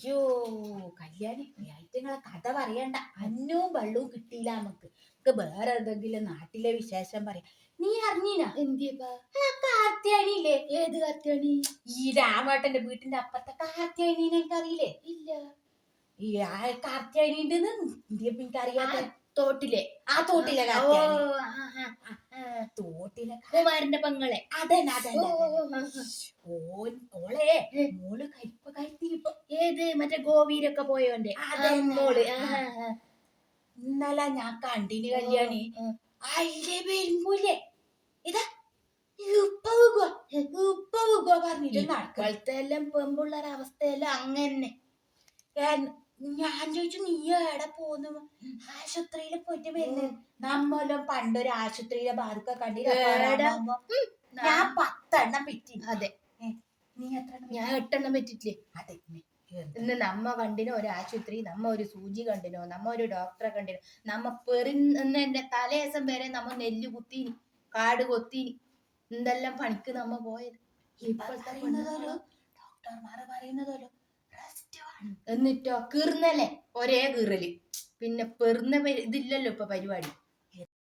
അയ്യോ കല്യാണി ഐറ്റങ്ങളെ കഥ പറയണ്ട. അന്നവും വെള്ളവും കിട്ടിയില്ല നമുക്ക്. വേറെ എന്തെങ്കിലും നാട്ടിലെ വിശേഷം പറയാം. നീ അറിഞ്ഞീനാ എന്തിയപ്പാ? കാർത്യായനില്ലേ? ഏത് കാർത്യാണി? ഈ രാമേട്ടന്റെ വീട്ടിന്റെ അപ്പുറത്തെ കാർത്യായനീനെ എനിക്കറിയില്ലേ? ഇല്ല. ഈ കാർത്യായനി ഉണ്ടെന്ന് എനിക്കറിയാത്ത തോട്ടിലെ ആ തോട്ടിലെ ഓ കാർത്യായനി. തോട്ടിലെ കുമാരന്റെ പെങ്ങളെ. അതന്നെ അതന്നെ ഓളെ മോള് കരിപ്പ കരുത്തിരിപ്പോ. ഏത് മറ്റേ ഗോവീരൊക്കെ പോയോന്റെ മോള്. ഇന്നലെ ഞാൻ കണ്ടിന് കല്യാണി. അതിലെ വരുമ്പോലെ ഇതാ പറഞ്ഞിട്ട് ഇപ്പോഴത്തെല്ലാം പെമ്പുള്ളൊരു അവസ്ഥയെല്ലാം അങ്ങനെ. ഞാൻ ചോദിച്ചു നീ എവിടെ പോന്നു? ആശുപത്രിയില് പോയിട്ട് വരുന്നത്. നമ്മളും പണ്ടൊരു ആശുപത്രിയിലെ ബാധക കണ്ടില്ല. ഞാൻ 10 എണ്ണം പറ്റി. അതെ. നീ എത്ര? ഞാൻ 8 എണ്ണം പറ്റിട്ടില്ലേ? അതെ. ഇന്ന് നമ്മ കണ്ടിനോ ഒരു ആശുപത്രി, നമ്മ ഒരു സൂചി കണ്ടിനോ, നമ്മ ഒരു ഡോക്ടറെ കണ്ടിനോ, നമ്മ പെറിന്റെ തലേസം വരെ നമ്മ നെല്ല് കുത്തീനി, കാട് കൊത്തീനി, എന്തെല്ലാം പണിക്ക് നമ്മ പോയത്. ഡോക്ടർമാര് പറയുന്നതല്ലോ എന്നിട്ടോ കീർന്നല്ലേ ഒരേ കീറല്. പിന്നെ പെറുന്ന ഇതില്ലല്ലോ ഇപ്പൊ പരിപാടി.